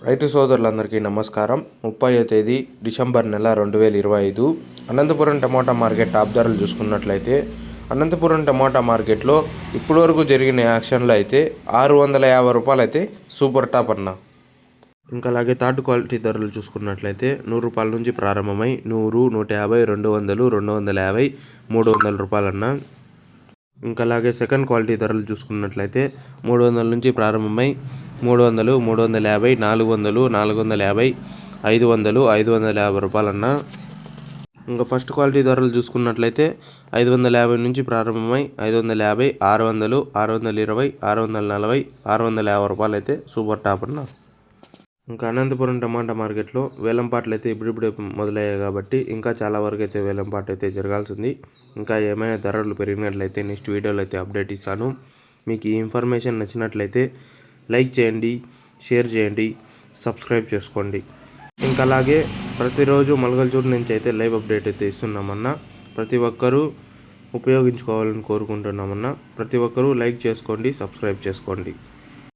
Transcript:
రైతు సోదరులందరికీ నమస్కారం. 30వ తేదీ డిసెంబర్ నెల 2025 అనంతపురం టమోటా మార్కెట్ టాప్ ధరలు చూసుకున్నట్లయితే అనంతపురం టమోటా మార్కెట్లో ఇప్పటివరకు జరిగిన యాక్షన్లో అయితే 650 రూపాయలు అయితే సూపర్ టాప్ అన్న. ఇంకా అలాగే థర్డ్ క్వాలిటీ ధరలు చూసుకున్నట్లయితే 100 రూపాయల నుంచి ప్రారంభమై 100, 150, 200, 250, 300 రూపాయలన్న. ఇంకా అలాగే సెకండ్ క్వాలిటీ ధరలు చూసుకున్నట్లయితే 300 నుంచి ప్రారంభమై 300, 350, 400, 450, 500, 550 రూపాయలన్న. ఇంకా ఫస్ట్ క్వాలిటీ ధరలు చూసుకున్నట్లయితే 550 నుంచి ప్రారంభమై 550, 600, 620, 640, 650 రూపాయలు అయితే సూపర్ టాప్ అన్న. ఇంకా అనంతపురం టమాటా మార్కెట్లో వేలంపాట్లు అయితే ఇప్పుడిప్పుడే మొదలయ్యాయి కాబట్టి ఇంకా చాలా వరకు అయితే వేలంపాటు అయితే జరగాల్సింది. ఇంకా ఏమైనా ధరలు పెరిగినట్లయితే నెక్స్ట్ వీడియోలో అయితే అప్డేట్ ఇస్తాను. మీకు ఈ ఇన్ఫర్మేషన్ నచ్చినట్లయితే లైక్ చేయండి, షేర్ చేయండి, సబ్స్క్రైబ్ చేసుకోండి. ఇంకా అలాగే ప్రతిరోజు మలగల్చూరు నుంచి అయితే లైవ్ అప్డేట్ అయితే ఇస్తున్నామన్నా. ప్రతి ఒక్కరూ ఉపయోగించుకోవాలని కోరుకుంటున్నామన్నా. ప్రతి ఒక్కరూ లైక్ చేసుకోండి, సబ్స్క్రైబ్ చేసుకోండి.